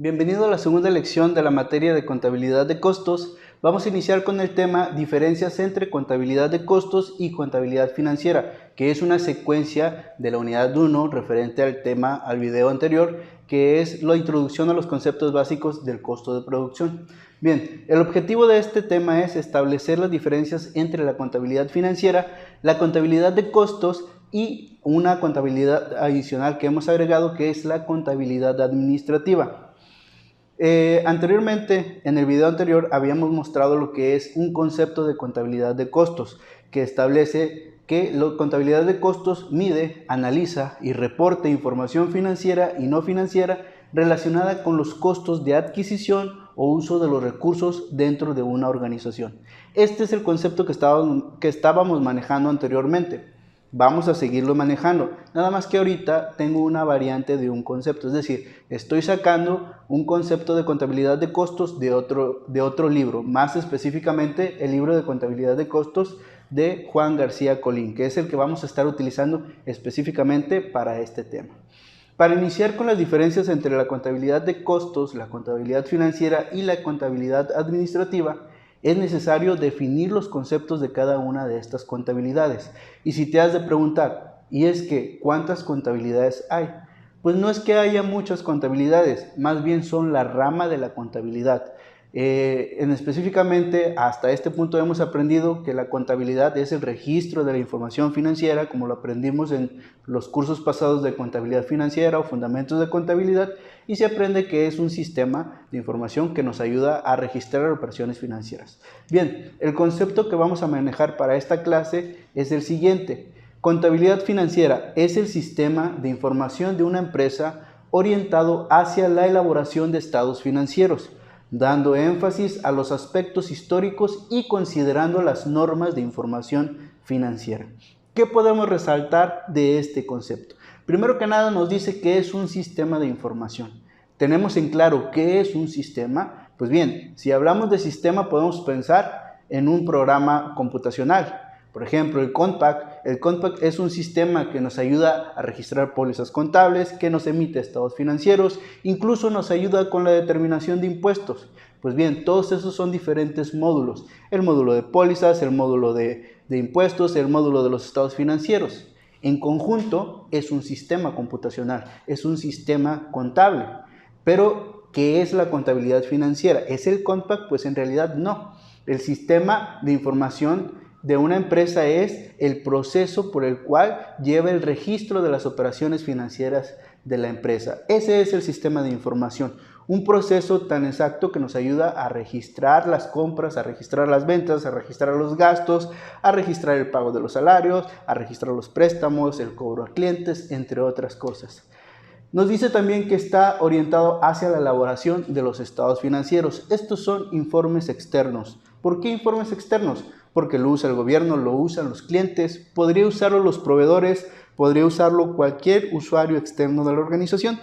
Bienvenido a la segunda lección de la materia de contabilidad de costos. Vamos a iniciar con el tema diferencias entre contabilidad de costos y contabilidad financiera, que es una secuencia de la unidad 1 referente al video anterior, que es la introducción a los conceptos básicos del costo de producción. Bien, el objetivo de este tema es establecer las diferencias entre la contabilidad financiera, la contabilidad de costos y una contabilidad adicional que hemos agregado, que es la contabilidad administrativa. Anteriormente, en el video anterior, habíamos mostrado lo que es un concepto de contabilidad de costos, que establece que la contabilidad de costos mide, analiza y reporta información financiera y no financiera relacionada con los costos de adquisición o uso de los recursos dentro de una organización. Este es el concepto que estábamos manejando anteriormente. Vamos a seguirlo manejando, nada más que ahorita tengo una variante de un concepto, es decir, estoy sacando un concepto de contabilidad de costos de otro libro, más específicamente el libro de contabilidad de costos de Juan García Colín, que es el que vamos a estar utilizando específicamente para este tema. Para iniciar con las diferencias entre la contabilidad de costos, la contabilidad financiera y la contabilidad administrativa, es necesario definir los conceptos de cada una de estas contabilidades. Y si te has de preguntar, ¿y es que cuántas contabilidades hay? Pues no es que haya muchas contabilidades, más bien son la rama de la contabilidad. Específicamente, hasta este punto hemos aprendido que la contabilidad es el registro de la información financiera, como lo aprendimos en los cursos pasados de contabilidad financiera o fundamentos de contabilidad, y se aprende que es un sistema de información que nos ayuda a registrar operaciones financieras. Bien, el concepto que vamos a manejar para esta clase es el siguiente. Contabilidad financiera es el sistema de información de una empresa orientado hacia la elaboración de estados financieros, dando énfasis a los aspectos históricos y considerando las normas de información financiera. ¿Qué podemos resaltar de este concepto? Primero que nada nos dice que es un sistema de información. ¿Tenemos en claro qué es un sistema? Pues bien, si hablamos de sistema podemos pensar en un programa computacional. Por ejemplo, el Compact. El Compact es un sistema que nos ayuda a registrar pólizas contables, que nos emite estados financieros, incluso nos ayuda con la determinación de impuestos. Pues bien, todos esos son diferentes módulos. El módulo de pólizas, el módulo de impuestos, el módulo de los estados financieros. En conjunto es un sistema computacional, es un sistema contable. Pero, ¿qué es la contabilidad financiera? ¿Es el Compact? Pues en realidad no. El sistema de información de una empresa es el proceso por el cual lleva el registro de las operaciones financieras de la empresa. Ese es el sistema de información, un proceso tan exacto que nos ayuda a registrar las compras, a registrar las ventas, a registrar los gastos, a registrar el pago de los salarios, a registrar los préstamos, el cobro a clientes, entre otras cosas. Nos dice también que está orientado hacia la elaboración de los estados financieros. Estos son informes externos. ¿Por qué informes externos? Porque lo usa el gobierno, lo usan los clientes, podría usarlo los proveedores, podría usarlo cualquier usuario externo de la organización,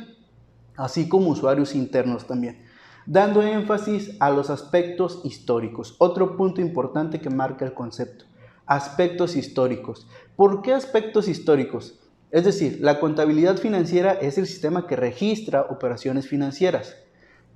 así como usuarios internos también, dando énfasis a los aspectos históricos. Otro punto importante que marca el concepto, aspectos históricos. ¿Por qué aspectos históricos? Es decir, la contabilidad financiera es el sistema que registra operaciones financieras.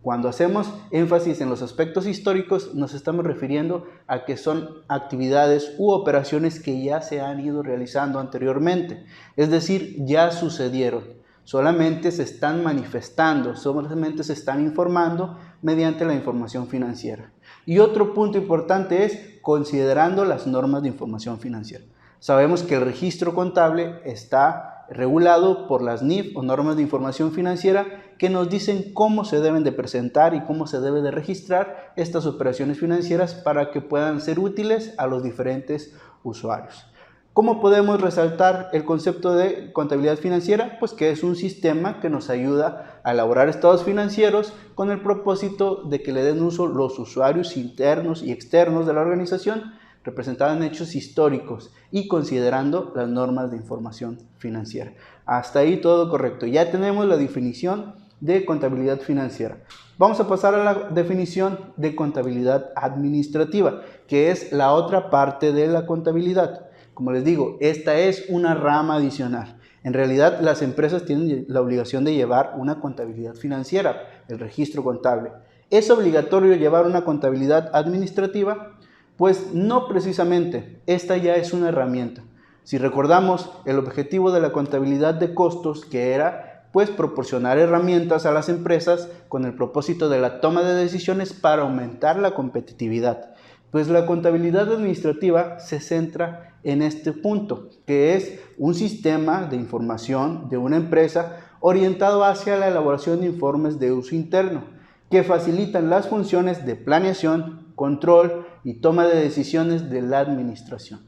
Cuando hacemos énfasis en los aspectos históricos, nos estamos refiriendo a que son actividades u operaciones que ya se han ido realizando anteriormente. Es decir, ya sucedieron. Solamente se están manifestando, solamente se están informando mediante la información financiera. Y otro punto importante es considerando las normas de información financiera. Sabemos que el registro contable está regulado por las NIF o normas de información financiera que nos dicen cómo se deben de presentar y cómo se debe de registrar estas operaciones financieras para que puedan ser útiles a los diferentes usuarios. ¿Cómo podemos resaltar el concepto de contabilidad financiera? Pues que es un sistema que nos ayuda a elaborar estados financieros con el propósito de que le den uso los usuarios internos y externos de la organización, representadas en hechos históricos y considerando las normas de información financiera. Hasta ahí todo correcto. Ya tenemos la definición de contabilidad financiera. Vamos a pasar a la definición de contabilidad administrativa, que es la otra parte de la contabilidad. Como les digo, esta es una rama adicional. En realidad, las empresas tienen la obligación de llevar una contabilidad financiera, el registro contable. ¿Es obligatorio llevar una contabilidad administrativa? Pues no precisamente, esta ya es una herramienta. Si recordamos, el objetivo de la contabilidad de costos, que era pues proporcionar herramientas a las empresas con el propósito de la toma de decisiones para aumentar la competitividad. Pues la contabilidad administrativa se centra en este punto, que es un sistema de información de una empresa orientado hacia la elaboración de informes de uso interno, que facilitan las funciones de planeación, control y toma de decisiones de la administración.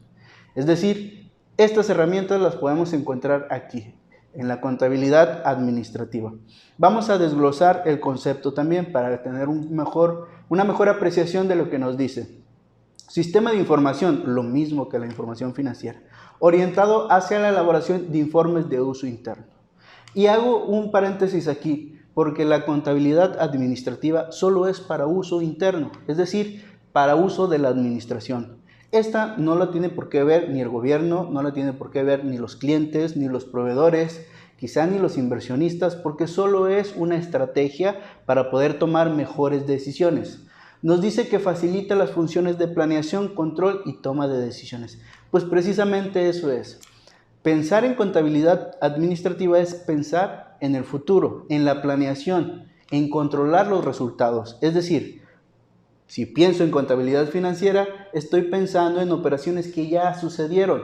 Es decir, estas herramientas las podemos encontrar aquí, en la contabilidad administrativa. Vamos a desglosar el concepto también para tener una mejor apreciación de lo que nos dice. Sistema de información, lo mismo que la información financiera, orientado hacia la elaboración de informes de uso interno. Y hago un paréntesis aquí, porque la contabilidad administrativa solo es para uso interno, es decir, para uso de la administración. Esta no la tiene por qué ver ni el gobierno, no la tiene por qué ver ni los clientes, ni los proveedores, quizá ni los inversionistas, porque solo es una estrategia para poder tomar mejores decisiones. Nos dice que facilita las funciones de planeación, control y toma de decisiones. Pues precisamente eso es. Pensar en contabilidad administrativa es pensar en el futuro, en la planeación, en controlar los resultados. Es decir, si pienso en contabilidad financiera, estoy pensando en operaciones que ya sucedieron,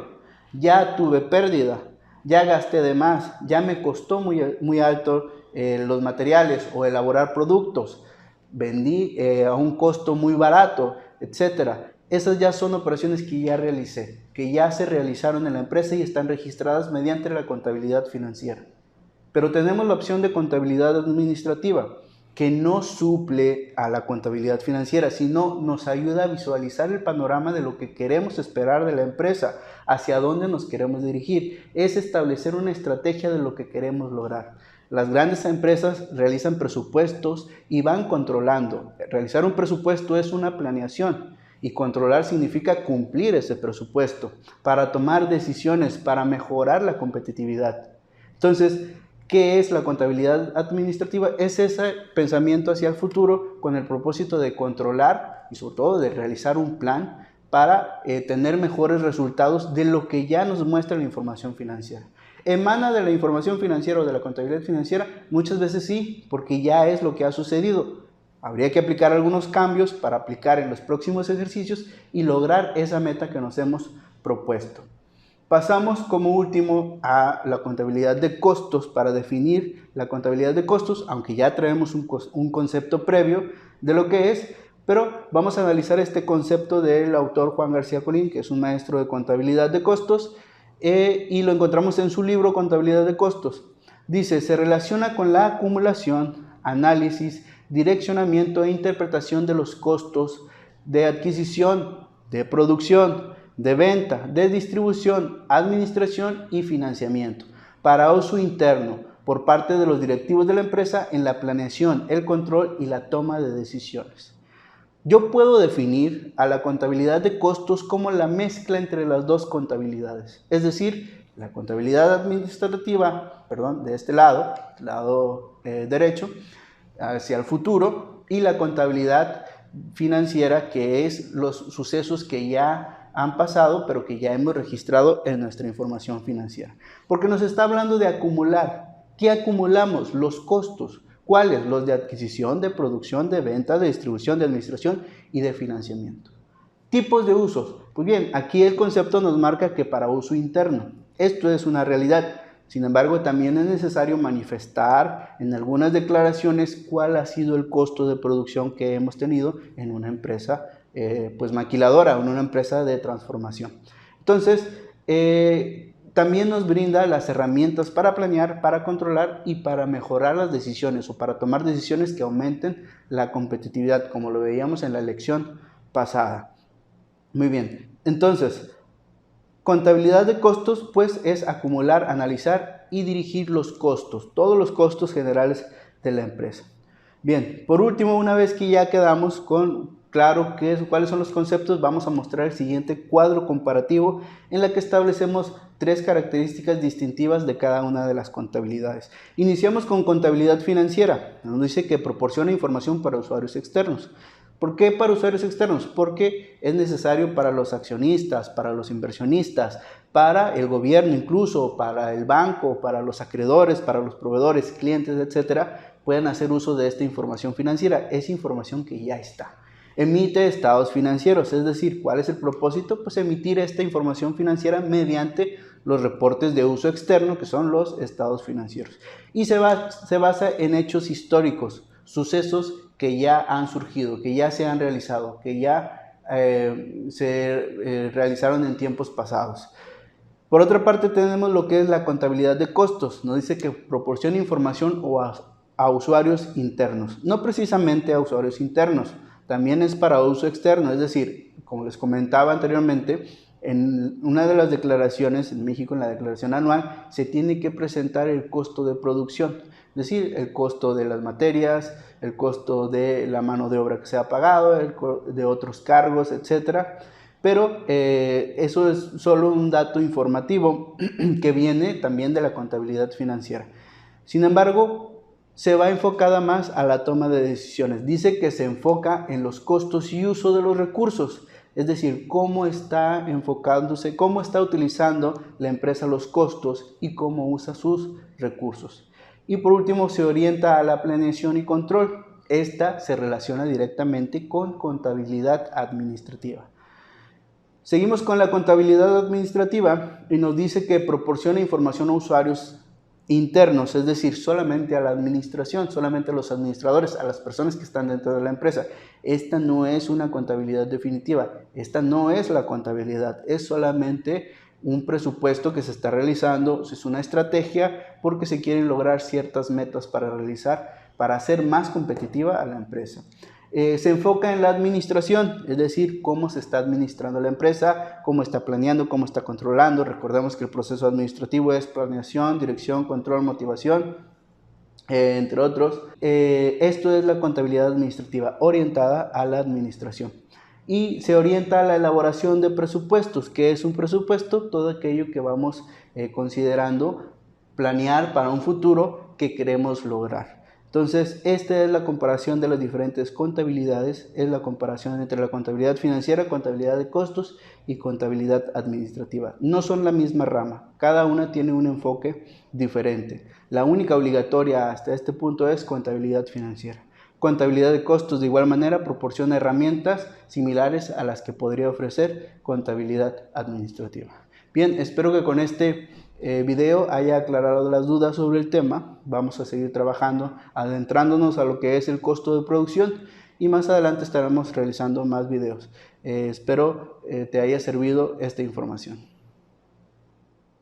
ya tuve pérdida, ya gasté de más, ya me costó muy alto los materiales o elaborar productos, vendí a un costo muy barato, etc. Esas ya son operaciones que ya realicé, que ya se realizaron en la empresa y están registradas mediante la contabilidad financiera. Pero tenemos la opción de contabilidad administrativa, que no suple a la contabilidad financiera, sino nos ayuda a visualizar el panorama de lo que queremos esperar de la empresa, hacia dónde nos queremos dirigir. Es establecer una estrategia de lo que queremos lograr. Las grandes empresas realizan presupuestos y van controlando. Realizar un presupuesto es una planeación y controlar significa cumplir ese presupuesto para tomar decisiones, para mejorar la competitividad. Entonces, ¿qué es la contabilidad administrativa? Es ese pensamiento hacia el futuro con el propósito de controlar y sobre todo de realizar un plan para tener mejores resultados de lo que ya nos muestra la información financiera. ¿Emana de la información financiera o de la contabilidad financiera? Muchas veces sí, porque ya es lo que ha sucedido. Habría que aplicar algunos cambios para aplicar en los próximos ejercicios y lograr esa meta que nos hemos propuesto. Pasamos como último a la contabilidad de costos para definir la contabilidad de costos, aunque ya traemos un concepto previo de lo que es, pero vamos a analizar este concepto del autor Juan García Colín, que es un maestro de contabilidad de costos, y lo encontramos en su libro Contabilidad de Costos. Dice, se relaciona con la acumulación, análisis, direccionamiento e interpretación de los costos de adquisición, de producción, de venta, de distribución, administración y financiamiento para uso interno por parte de los directivos de la empresa en la planeación, el control y la toma de decisiones. Yo puedo definir a la contabilidad de costos como la mezcla entre las dos contabilidades, es decir, la contabilidad administrativa, de este lado derecho, hacia el futuro, y la contabilidad financiera, que es los sucesos que ya han pasado, pero que ya hemos registrado en nuestra información financiera. Porque nos está hablando de acumular. ¿Qué acumulamos? Los costos. ¿Cuáles? Los de adquisición, de producción, de venta, de distribución, de administración y de financiamiento. Tipos de usos. Pues bien, aquí el concepto nos marca que para uso interno. Esto es una realidad. Sin embargo, también es necesario manifestar en algunas declaraciones cuál ha sido el costo de producción que hemos tenido en una empresa maquiladora, en una empresa de transformación. Entonces, también nos brinda las herramientas para planear, para controlar y para mejorar las decisiones o para tomar decisiones que aumenten la competitividad, como lo veíamos en la lección pasada. Muy bien, entonces, contabilidad de costos pues es acumular, analizar y dirigir los costos, todos los costos generales de la empresa. Bien, por último, una vez que ya quedamos con claro cuáles son los conceptos, vamos a mostrar el siguiente cuadro comparativo en la que establecemos tres características distintivas de cada una de las contabilidades. Iniciamos con contabilidad financiera, nos dice que proporciona información para usuarios externos. ¿Por qué para usuarios externos? Porque es necesario para los accionistas, para los inversionistas, para el gobierno incluso, para el banco, para los acreedores, para los proveedores, clientes, etcétera, puedan hacer uso de esta información financiera. Es información que ya está. Emite estados financieros, es decir, ¿cuál es el propósito? Pues emitir esta información financiera mediante los reportes de uso externo, que son los estados financieros. Y se basa en hechos históricos, sucesos que ya han surgido, que ya se han realizado, que ya se realizaron en tiempos pasados. Por otra parte tenemos lo que es la contabilidad de costos. Nos dice que proporciona información a usuarios internos, no precisamente a usuarios internos, también es para uso externo, es decir, como les comentaba anteriormente, en una de las declaraciones en México, en la declaración anual, se tiene que presentar el costo de producción, es decir, el costo de las materias, el costo de la mano de obra que se ha pagado, de otros cargos, etcétera. Pero eso es solo un dato informativo que viene también de la contabilidad financiera. Sin embargo, se va enfocada más a la toma de decisiones. Dice que se enfoca en los costos y uso de los recursos, es decir, cómo está enfocándose, cómo está utilizando la empresa los costos y cómo usa sus recursos. Y por último, se orienta a la planeación y control. Esta se relaciona directamente con contabilidad administrativa. Seguimos con la contabilidad administrativa y nos dice que proporciona información a usuarios internos, es decir, solamente a la administración, solamente a los administradores, a las personas que están dentro de la empresa. Esta no es una contabilidad definitiva, esta no es la contabilidad, es solamente un presupuesto que se está realizando, es una estrategia porque se quieren lograr ciertas metas para realizar, para hacer más competitiva a la empresa. Se enfoca en la administración, es decir, cómo se está administrando la empresa, cómo está planeando, cómo está controlando. Recordemos que el proceso administrativo es planeación, dirección, control, motivación, entre otros. Esto es la contabilidad administrativa orientada a la administración. Y se orienta a la elaboración de presupuestos. ¿Qué es un presupuesto? Todo aquello que vamos considerando planear para un futuro que queremos lograr. Entonces, esta es la comparación de las diferentes contabilidades, es la comparación entre la contabilidad financiera, contabilidad de costos y contabilidad administrativa. No son la misma rama, cada una tiene un enfoque diferente. La única obligatoria hasta este punto es contabilidad financiera. Contabilidad de costos de igual manera proporciona herramientas similares a las que podría ofrecer contabilidad administrativa. Bien, espero que con este video haya aclarado las dudas sobre el tema. Vamos a seguir trabajando, adentrándonos a lo que es el costo de producción y más adelante estaremos realizando más videos. Espero te haya servido esta información.